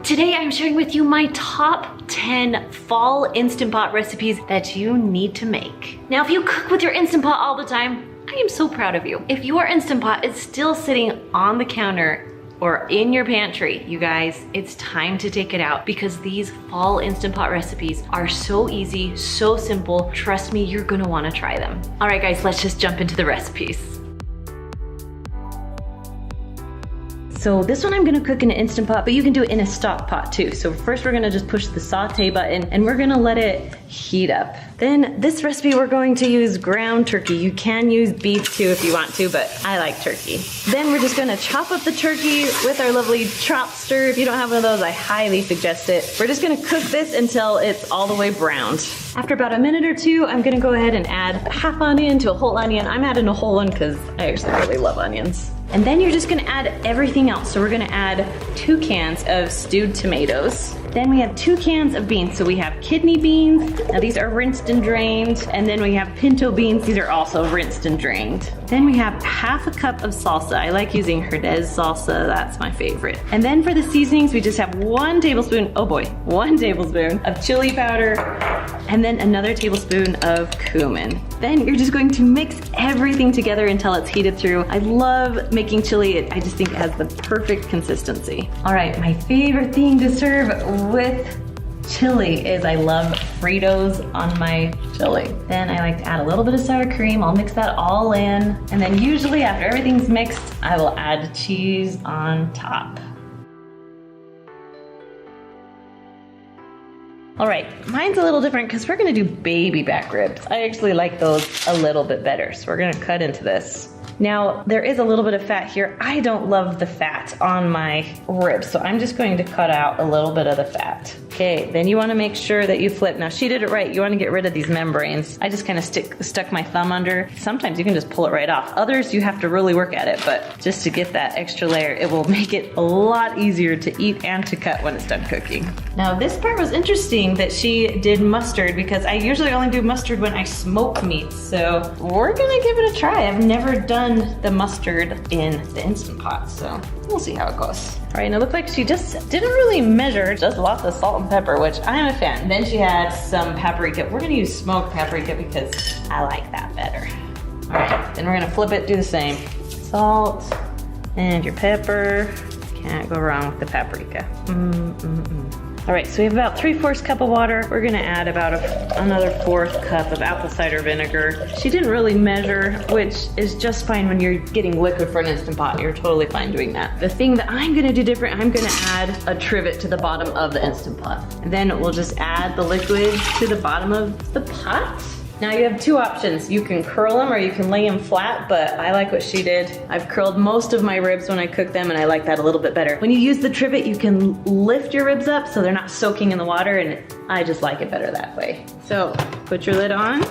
Today I'm sharing with you my top 10 fall Instant Pot recipes that you need to make. Now, if you cook with your Instant Pot all the time, I am so proud of you. If your Instant Pot is still sitting on the counter or in your pantry, you guys, it's time to take it out because these fall Instant Pot recipes are so easy, so simple. Trust me, you're gonna wanna try them. All right, guys, let's just jump into the recipes. So this one I'm gonna cook in an Instant Pot, but you can do it in a stock pot too. So first we're gonna just push the saute button and we're gonna let it heat up. Then this recipe we're going to use ground turkey. You can use beef too if you want to, but I like turkey. Then we're just gonna chop up the turkey with our lovely chopster. If you don't have one of those, I highly suggest it. We're just gonna cook this until it's all the way browned. After about a minute or two, I'm gonna go ahead and add a half onion to a whole onion. I'm adding a whole one because I actually really love onions. And then you're just gonna add everything else. So we're gonna add 2 cans of stewed tomatoes. Then we have 2 cans of beans. So we have kidney beans. Now these are rinsed and drained. And then we have pinto beans. These are also rinsed and drained. Then we have half a cup of salsa. I like using Herdez salsa. That's my favorite. And then for the seasonings, we just have 1 tablespoon, oh boy, 1 tablespoon of chili powder, and then another tablespoon of cumin. Then you're just going to mix everything together until it's heated through. I love making chili. I just think it has the perfect consistency. All right, my favorite thing to serve with chili is I love Fritos on my chili. Then I like to add a little bit of sour cream. I'll mix that all in. And then usually after everything's mixed, I will add cheese on top. All right, mine's a little different because we're gonna do baby back ribs. I actually like those a little bit better, so we're gonna cut into this. Now, there is a little bit of fat here. I don't love the fat on my ribs, so I'm just going to cut out a little bit of the fat. Okay, then you wanna make sure that you flip. Now, she did it right. You wanna get rid of these membranes. I just kind of stuck my thumb under. Sometimes you can just pull it right off. Others, you have to really work at it, but just to get that extra layer, it will make it a lot easier to eat and to cut when it's done cooking. Now, this part was interesting that she did mustard because I usually only do mustard when I smoke meat, so we're gonna give it a try. I've never done the mustard in the Instant Pot, so we'll see how it goes. All right, and it looked like she just didn't really measure, just lots of salt and pepper, which I'm a fan. Then she had some paprika. We're gonna use smoked paprika because I like that better. All right, then we're gonna flip it, do the same. Salt and your pepper. Can't go wrong with the paprika. All right, so we have about 3/4 cup of water. We're gonna add about another 1/4 cup of apple cider vinegar. She didn't really measure, which is just fine when you're getting liquid for an Instant Pot. You're totally fine doing that. The thing that I'm gonna do different, I'm gonna add a trivet to the bottom of the Instant Pot. And then we'll just add the liquid to the bottom of the pot. Now you have 2 options. You can curl them or you can lay them flat, but I like what she did. I've curled most of my ribs when I cook them and I like that a little bit better. When you use the trivet, you can lift your ribs up so they're not soaking in the water, and I just like it better that way. So put your lid on.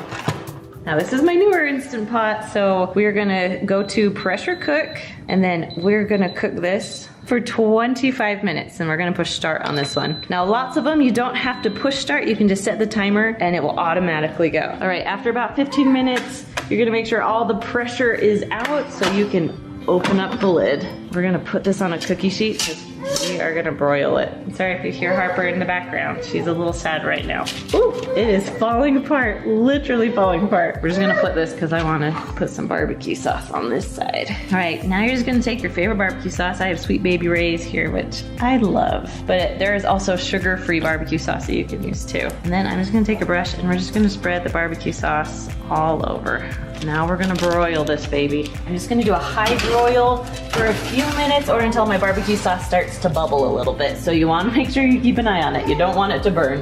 Now this is my newer Instant Pot, so we're gonna go to pressure cook and then we're gonna cook this for 25 minutes and we're gonna push start on this one. Now lots of them, you don't have to push start, you can just set the timer and it will automatically go. All right, after about 15 minutes, you're gonna make sure all the pressure is out so you can open up the lid. We're gonna put this on a cookie sheet because we are gonna broil it. Sorry if you hear Harper in the background. She's a little sad right now. Ooh, it is falling apart, literally falling apart. We're just gonna flip this because I wanna put some barbecue sauce on this side. All right, now you're just gonna take your favorite barbecue sauce. I have Sweet Baby Ray's here, which I love, but there is also sugar-free barbecue sauce that you can use too. And then I'm just gonna take a brush and we're just gonna spread the barbecue sauce all over. Now we're gonna broil this baby. I'm just gonna do a high broil for a few minutes or until my barbecue sauce starts to bubble a little bit. So you wanna make sure you keep an eye on it. You don't want it to burn.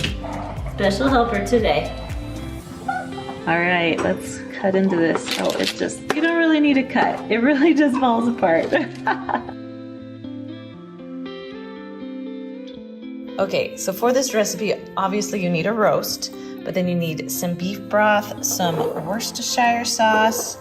Special helper today. All right, let's cut into this. Oh, it's just, you don't really need to cut. It really just falls apart. Okay, so for this recipe, obviously you need a roast, but then you need some beef broth, some Worcestershire sauce,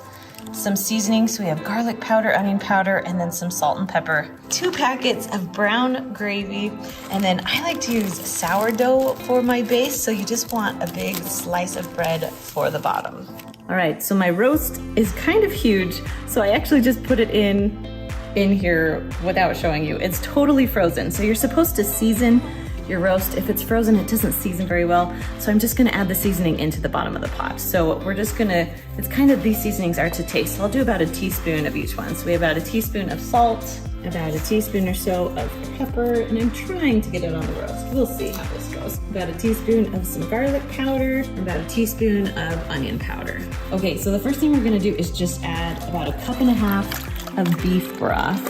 some seasonings. So we have garlic powder, onion powder, and then some salt and pepper. 2 packets of brown gravy, and then I like to use sourdough for my base, so you just want a big slice of bread for the bottom. All right, so my roast is kind of huge, so I actually just put it in in here without showing you. It's totally frozen. So you're supposed to season your roast. If it's frozen, it doesn't season very well. So I'm just gonna add the seasoning into the bottom of the pot. So we're just gonna, it's kind of, these seasonings are to taste. So I'll do about a teaspoon of each one. So we have about a teaspoon of salt, about a teaspoon or so of pepper, and I'm trying to get it on the roast. We'll see how this goes. About a teaspoon of some garlic powder, and about a teaspoon of onion powder. Okay, so the first thing we're gonna do is just add about 1.5 cups of beef broth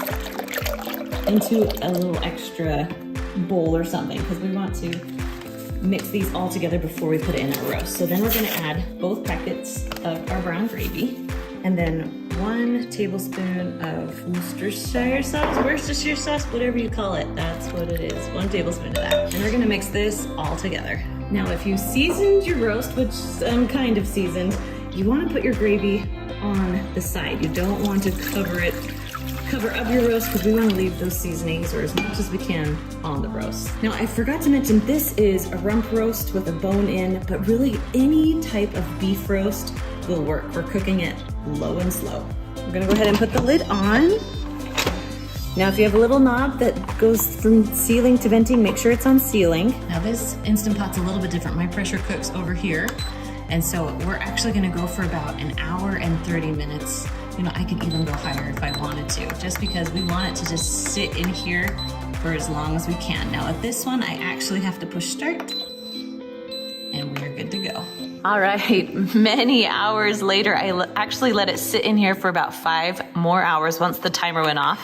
into a little extra bowl or something, because we want to mix these all together before we put it in our roast. So then we're gonna add both packets of our brown gravy, and then 1 tablespoon of Worcestershire sauce, whatever you call it, that's what it is. 1 tablespoon of that. And we're gonna mix this all together. Now, if you seasoned your roast, which I'm kind of seasoned, you wanna put your gravy on the side. You don't want to cover up your roast, because we want to leave those seasonings, or as much as we can, on the roast. Now, I forgot to mention, this is a rump roast with a bone in, but really any type of beef roast will work. We're cooking it low and slow. We're gonna go ahead and put the lid on. Now, if you have a little knob that goes from sealing to venting, make sure it's on sealing. Now, this Instant Pot's a little bit different. My pressure cooks over here, and so we're actually gonna go for about 1 hour and 30 minutes. You know, I could even go higher if I wanted to, just because we want it to just sit in here for as long as we can. Now with this one, I actually have to push start, and we are good to go. All right, many hours later, I actually let it sit in here for about 5 more hours once the timer went off.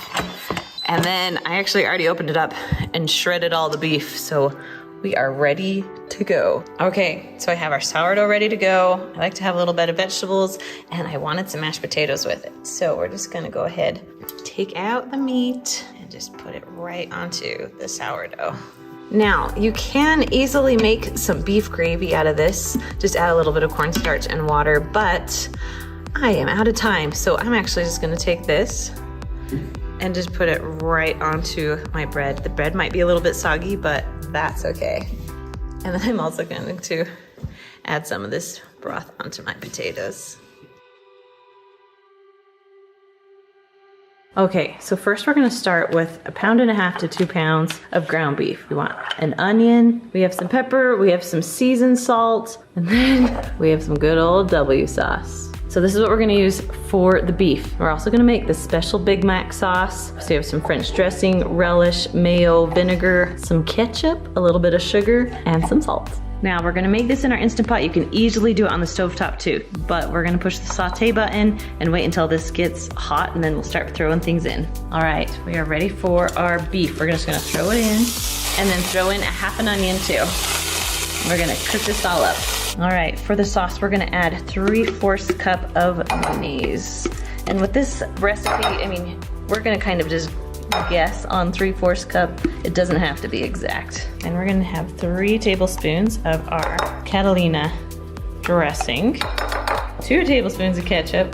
And then I actually already opened it up and shredded all the beef, so we are ready to go. Okay, so I have our sourdough ready to go. I like to have a little bit of vegetables, and I wanted some mashed potatoes with it. So we're just gonna go ahead, take out the meat, and just put it right onto the sourdough. Now, you can easily make some beef gravy out of this. Just add a little bit of cornstarch and water, but I am out of time, so I'm actually just gonna take this and just put it right onto my bread. The bread might be a little bit soggy, but that's okay. And then I'm also going to add some of this broth onto my potatoes. Okay, so first we're gonna start with 1.5 pounds to 2 pounds of ground beef. We want an onion, we have some pepper, we have some seasoned salt, and then we have some good old W sauce. So this is what we're gonna use for the beef. We're also gonna make the special Big Mac sauce. So you have some French dressing, relish, mayo, vinegar, some ketchup, a little bit of sugar, and some salt. Now we're gonna make this in our Instant Pot. You can easily do it on the stovetop too, but we're gonna push the saute button and wait until this gets hot, and then we'll start throwing things in. All right, we are ready for our beef. We're just gonna throw it in, and then throw in 1/2 onion too. We're gonna cook this all up. All right, for the sauce, we're gonna add 3/4 cup of mayonnaise. And with this recipe, I mean, we're gonna kind of just guess on 3/4 cup. It doesn't have to be exact. And we're gonna have 3 tablespoons of our Catalina dressing, 2 tablespoons of ketchup.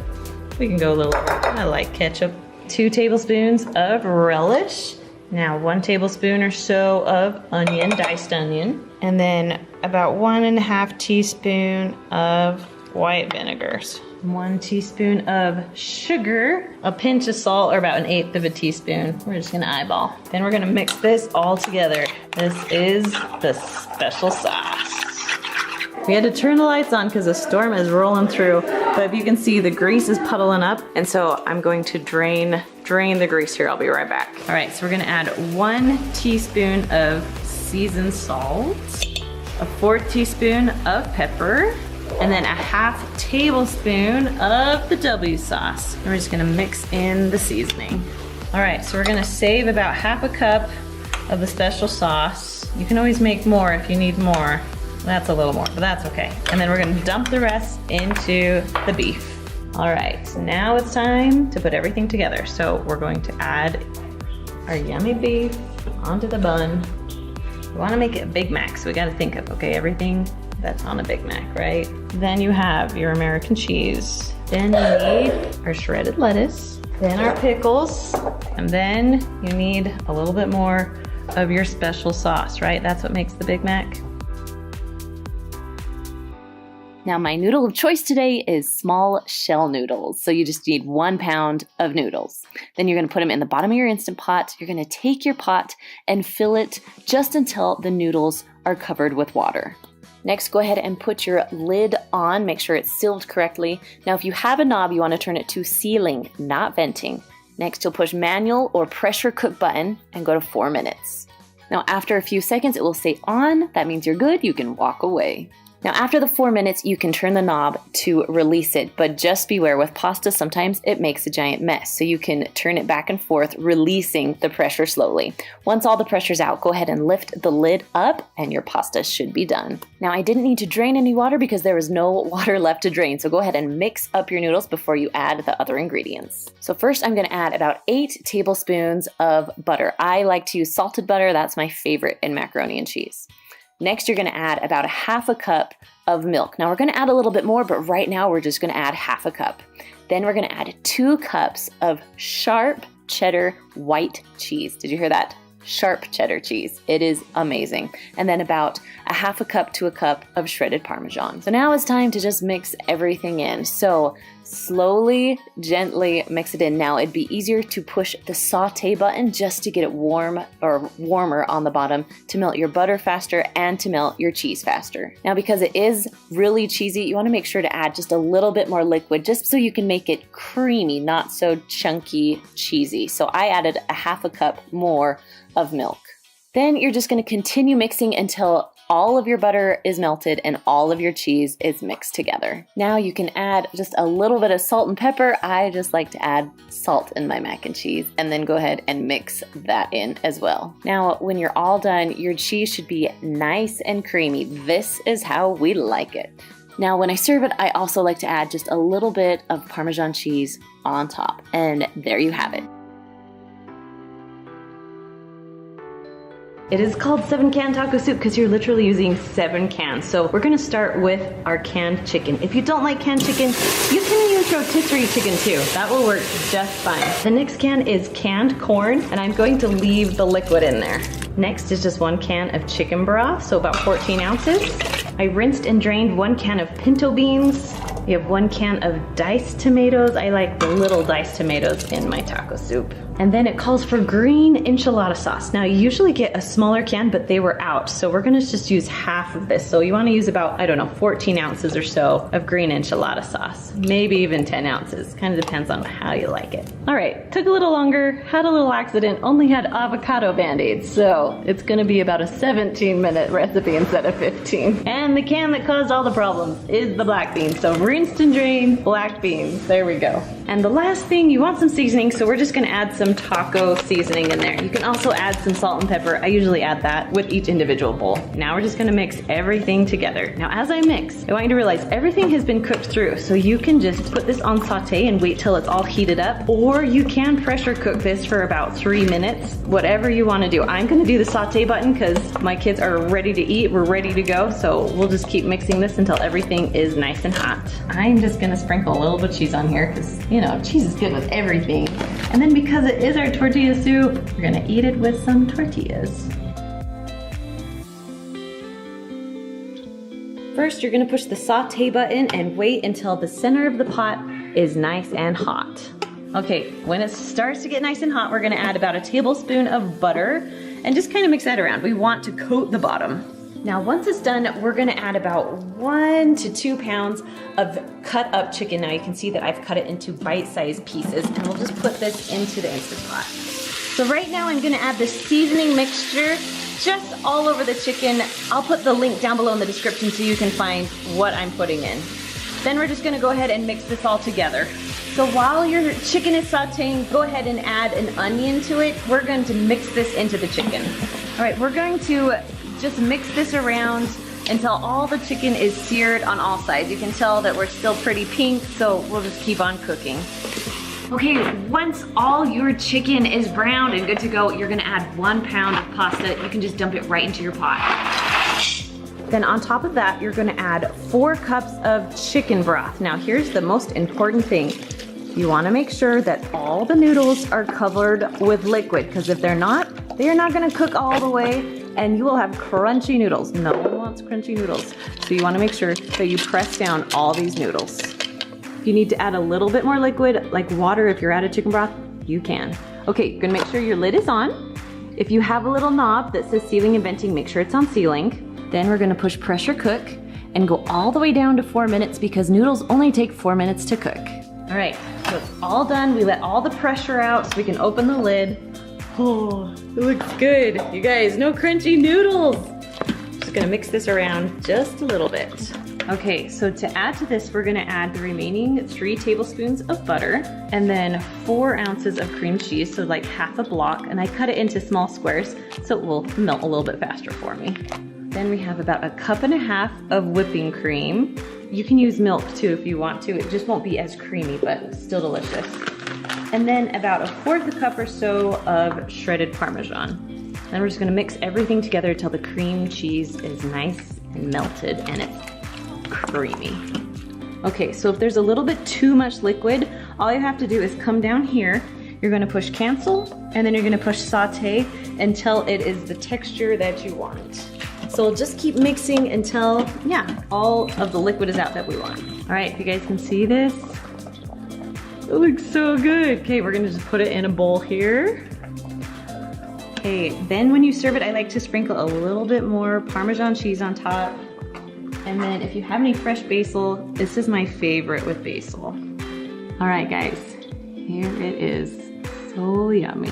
We can go a little, I like ketchup. 2 tablespoons of relish. Now 1 tablespoon or so of onion, diced onion. And then about 1.5 teaspoon of white vinegars. 1 teaspoon of sugar, a pinch of salt, or about 1/8 of a teaspoon. We're just gonna eyeball. Then we're gonna mix this all together. This is the special sauce. We had to turn the lights on because the storm is rolling through, but if you can see, the grease is puddling up, and so I'm going to drain the grease here. I'll be right back. All right, so we're gonna add 1 teaspoon of seasoned salt, a 1/4 teaspoon of pepper, and then 1/2 tablespoon of the W sauce. And we're just gonna mix in the seasoning. All right, so we're gonna save about 1/2 cup of the special sauce. You can always make more if you need more. That's a little more, but that's okay. And then we're gonna dump the rest into the beef. All right, now it's time to put everything together. So we're going to add our yummy beef onto the bun. We wanna make it a Big Mac, so we gotta think of, okay, everything that's on a Big Mac, right? Then you have your American cheese. Then you need our shredded lettuce, then our pickles, and then you need a little bit more of your special sauce, right? That's what makes the Big Mac. Now my noodle of choice today is small shell noodles. So you just need 1 pound of noodles. Then you're gonna put them in the bottom of your Instant Pot. You're gonna take your pot and fill it just until the noodles are covered with water. Next, go ahead and put your lid on. Make sure it's sealed correctly. Now, if you have a knob, you wanna turn it to sealing, not venting. Next, you'll push manual or pressure cook button and go to 4 minutes. Now, after a few seconds, it will say on. That means you're good. You can walk away. Now, after the 4 minutes, you can turn the knob to release it, but just beware with pasta, sometimes it makes a giant mess. So you can turn it back and forth, releasing the pressure slowly. Once all the pressure's out, go ahead and lift the lid up and your pasta should be done. Now, I didn't need to drain any water because there was no water left to drain. So go ahead and mix up your noodles before you add the other ingredients. So first I'm gonna add about 8 tablespoons of butter. I like to use salted butter. That's my favorite in macaroni and cheese. Next, you're gonna add about 1/2 cup of milk. Now we're gonna add a little bit more, but right now we're just gonna add 1/2 cup. Then we're gonna add 2 cups of sharp cheddar white cheese. Did you hear that? Sharp cheddar cheese. It is amazing. And then about 1/2 cup to 1 cup of shredded Parmesan. So now it's time to just mix everything in. So slowly, gently mix it in. Now it'd be easier to push the saute button just to get it warm or warmer on the bottom to melt your butter faster and to melt your cheese faster. Now because it is really cheesy, you want to make sure to add just a little bit more liquid just so you can make it creamy, not so chunky cheesy. So I added 1/2 cup more of milk. Then you're just going to continue mixing until all of your butter is melted and all of your cheese is mixed together. Now you can add just a little bit of salt and pepper. I just like to add salt in my mac and cheese and then go ahead and mix that in as well. Now, when you're all done, your cheese should be nice and creamy. This is how we like it. Now, when I serve it, I also like to add just a little bit of Parmesan cheese on top. And there you have it. It is called 7-can taco soup because you're literally using 7 cans. So we're gonna start with our canned chicken. If you don't like canned chicken, you can use rotisserie chicken too. That will work just fine. The next can is canned corn, and I'm going to leave the liquid in there. Next is just 1 can of chicken broth, so about 14 ounces. I rinsed and drained 1 can of pinto beans. We have 1 can of diced tomatoes. I like the little diced tomatoes in my taco soup. And then it calls for green enchilada sauce. Now you usually get a smaller can, but they were out. So we're gonna just use half of this. So you wanna use about, I don't know, 14 ounces or so of green enchilada sauce. Maybe even 10 ounces, kind of depends on how you like it. All right, took a little longer, had a little accident, only had avocado Band-Aids. So it's gonna be about a 17-minute recipe instead of 15. And the can that caused all the problems is the black beans. So rinsed and drained black beans, there we go. And the last thing, you want some seasoning, so we're just gonna add some taco seasoning in there. You can also add some salt and pepper. I usually add that with each individual bowl. Now we're just gonna mix everything together. Now as I mix, I want you to realize everything has been cooked through, so you can just put this on saute and wait till it's all heated up, or you can pressure cook this for about 3 minutes, whatever you wanna do. I'm gonna do the saute button because my kids are ready to eat, we're ready to go, so we'll just keep mixing this until everything is nice and hot. I'm just gonna sprinkle a little bit of cheese on here because, you know, cheese is good with everything. And then because it is our tortilla soup, we're gonna eat it with some tortillas. First, you're gonna push the saute button and wait until the center of the pot is nice and hot. Okay, when it starts to get nice and hot, we're gonna add about a tablespoon of butter and just kind of mix that around. We want to coat the bottom. Now, once it's done, we're gonna add about 1 to 2 pounds of cut up chicken. Now you can see that I've cut it into bite-sized pieces, and we'll just put this into the Instant Pot. So right now I'm gonna add the seasoning mixture just all over the chicken. I'll put the link down below in the description so you can find what I'm putting in. Then we're just gonna go ahead and mix this all together. So while your chicken is sauteing, go ahead and add an onion to it. We're going to mix this into the chicken. All right, we're going to just mix this around until all the chicken is seared on all sides. You can tell that we're still pretty pink, so we'll just keep on cooking. Okay, once all your chicken is browned and good to go, you're gonna add 1 pound of pasta. You can just dump it right into your pot. Then on top of that, you're gonna add 4 cups of chicken broth. Now here's the most important thing. You wanna make sure that all the noodles are covered with liquid, because if they're not, they are not gonna cook all the way and you will have crunchy noodles. No one ounce crunchy noodles. So you wanna make sure that you press down all these noodles. If you need to add a little bit more liquid, like water if you're out of chicken broth, you can. Okay, you're gonna make sure your lid is on. If you have a little knob that says sealing and venting, make sure it's on sealing. Then we're gonna push pressure cook and go all the way down to 4 minutes because noodles only take 4 minutes to cook. All right, so it's all done. We let all the pressure out so we can open the lid. Oh, it looks good. You guys, no crunchy noodles. Just gonna mix this around just a little bit. Okay, so to add to this, we're gonna add the remaining 3 tablespoons of butter and then 4 ounces of cream cheese, so like half a block, and I cut it into small squares so it will melt a little bit faster for me. Then we have about 1.5 cups of whipping cream. You can use milk too if you want to. It just won't be as creamy, but still delicious. And then about 1/4 cup or so of shredded Parmesan. Then we're just gonna mix everything together until the cream cheese is nice and melted and it's creamy. Okay, so if there's a little bit too much liquid, all you have to do is come down here. You're gonna push cancel, and then you're gonna push saute until it is the texture that you want. So we'll just keep mixing until, yeah, all of the liquid is out that we want. All right, if you guys can see this, it looks so good. Okay, we're gonna just put it in a bowl here. Okay, then when you serve it, I like to sprinkle a little bit more Parmesan cheese on top. And then if you have any fresh basil, this is my favorite with basil. All right, guys, here it is. So yummy.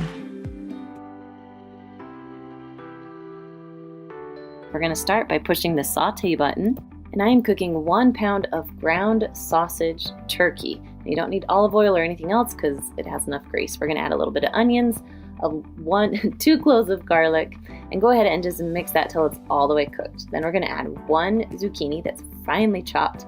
We're gonna start by pushing the saute button, and I am cooking 1 pound of ground sausage turkey. You don't need olive oil or anything else because it has enough grease. We're gonna add a little bit of onions, 2 cloves of garlic, and go ahead and just mix that till it's all the way cooked. Then we're gonna add 1 zucchini that's finely chopped,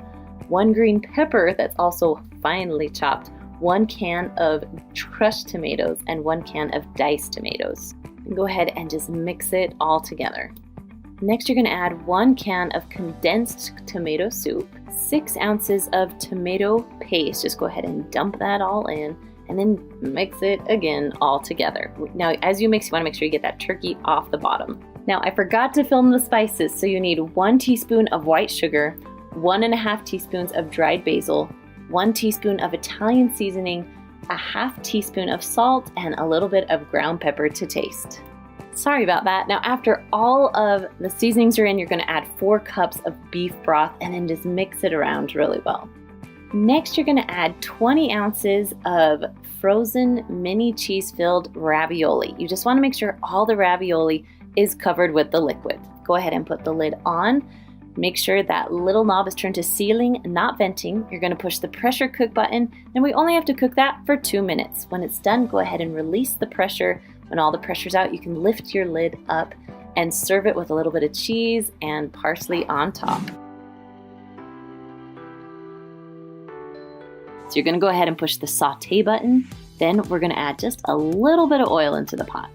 1 green pepper that's also finely chopped, 1 can of crushed tomatoes, and 1 can of diced tomatoes. And go ahead and just mix it all together. Next, you're gonna add 1 can of condensed tomato soup, 6 ounces of tomato paste. Just go ahead and dump that all in, and then mix it again all together. Now, as you mix, you wanna make sure you get that turkey off the bottom. Now, I forgot to film the spices, so you need 1 teaspoon of white sugar, 1.5 teaspoons of dried basil, 1 teaspoon of Italian seasoning, 1/2 teaspoon of salt, and a little bit of ground pepper to taste. Sorry about that. Now, after all of the seasonings are in, you're gonna add 4 cups of beef broth and then just mix it around really well. Next, you're gonna add 20 ounces of frozen mini cheese-filled ravioli. You just wanna make sure all the ravioli is covered with the liquid. Go ahead and put the lid on. Make sure that little knob is turned to sealing, not venting. You're gonna push the pressure cook button, and we only have to cook that for 2 minutes. When it's done, go ahead and release the pressure. When all the pressure's out, you can lift your lid up and serve it with a little bit of cheese and parsley on top. So you're gonna go ahead and push the saute button. Then we're gonna add just a little bit of oil into the pot.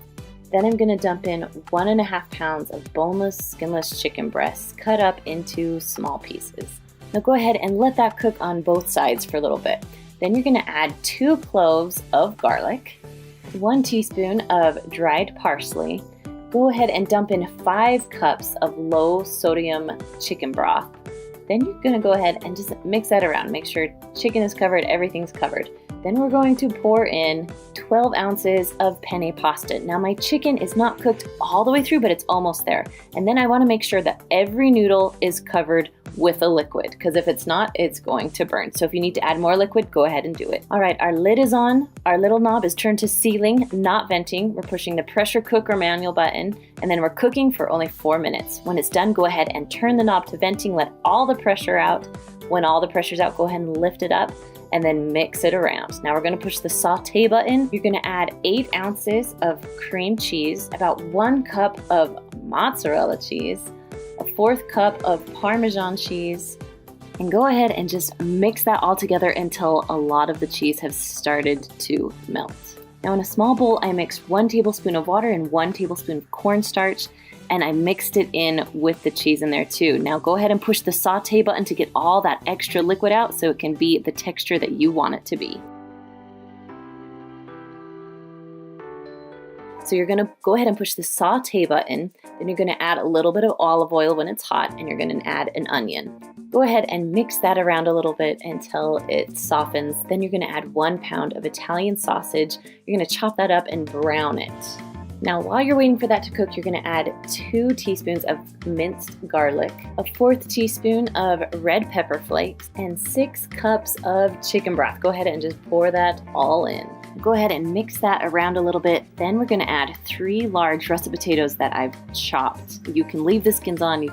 Then I'm gonna dump in 1.5 pounds of boneless, skinless chicken breasts cut up into small pieces. Now go ahead and let that cook on both sides for a little bit. Then you're gonna add 2 cloves of garlic, 1 teaspoon of dried parsley. Go ahead and dump in 5 cups of low sodium chicken broth. Then you're gonna go ahead and just mix that around. Make sure chicken is covered, everything's covered. Then we're going to pour in 12 ounces of penne pasta. Now my chicken is not cooked all the way through, but it's almost there. And then I wanna make sure that every noodle is covered with a liquid, because if it's not, it's going to burn. So if you need to add more liquid, go ahead and do it. All right, our lid is on. Our little knob is turned to sealing, not venting. We're pushing the pressure cooker manual button, and then we're cooking for only 4 minutes. When it's done, go ahead and turn the knob to venting, let all the pressure out. When all the pressure's out, go ahead and lift it up and then mix it around. Now we're gonna push the saute button. You're gonna add 8 ounces of cream cheese, about 1 cup of mozzarella cheese, a 1/4 cup of Parmesan cheese, and go ahead and just mix that all together until a lot of the cheese has started to melt. Now in a small bowl, I mixed 1 tablespoon of water and 1 tablespoon of cornstarch, and I mixed it in with the cheese in there too. Now go ahead and push the saute button to get all that extra liquid out so it can be the texture that you want it to be. So you're gonna go ahead and push the saute button, then you're gonna add a little bit of olive oil when it's hot, and you're gonna add an onion. Go ahead and mix that around a little bit until it softens. Then you're gonna add 1 pound of Italian sausage. You're gonna chop that up and brown it. Now, while you're waiting for that to cook, you're gonna add 2 teaspoons of minced garlic, a 1/4 teaspoon of red pepper flakes, and 6 cups of chicken broth. Go ahead and just pour that all in. Go ahead and mix that around a little bit. Then we're gonna add 3 large russet potatoes that I've chopped. You can leave the skins on,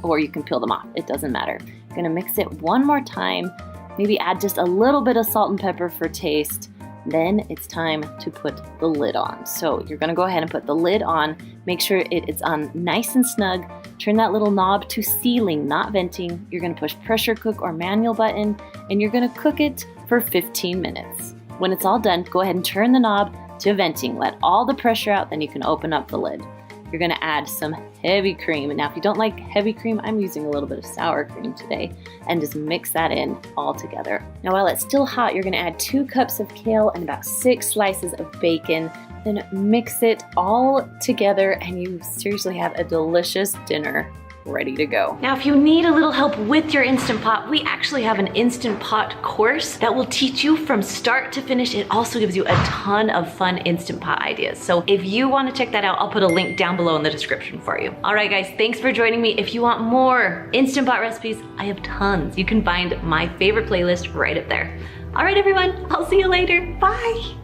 or you can peel them off. It doesn't matter. I'm gonna mix it one more time. Maybe add just a little bit of salt and pepper for taste. Then it's time to put the lid on. So you're gonna go ahead and put the lid on. Make sure it's on nice and snug. Turn that little knob to sealing, not venting. You're gonna push pressure cook or manual button, and you're gonna cook it for 15 minutes. When it's all done, go ahead and turn the knob to venting. Let all the pressure out, then you can open up the lid. You're gonna add some heavy cream. Now, if you don't like heavy cream, I'm using a little bit of sour cream today, and just mix that in all together. Now, while it's still hot, you're gonna add 2 cups of kale and about 6 slices of bacon. Then mix it all together, and you seriously have a delicious dinner ready to go. Now, if you need a little help with your Instant Pot, we actually have an Instant Pot course that will teach you from start to finish. It also gives you a ton of fun Instant Pot ideas. So if you want to check that out, I'll put a link down below in the description for you. All right, guys, thanks for joining me. If you want more Instant Pot recipes, I have tons. You can find my favorite playlist right up there. All right, everyone, I'll see you later. Bye.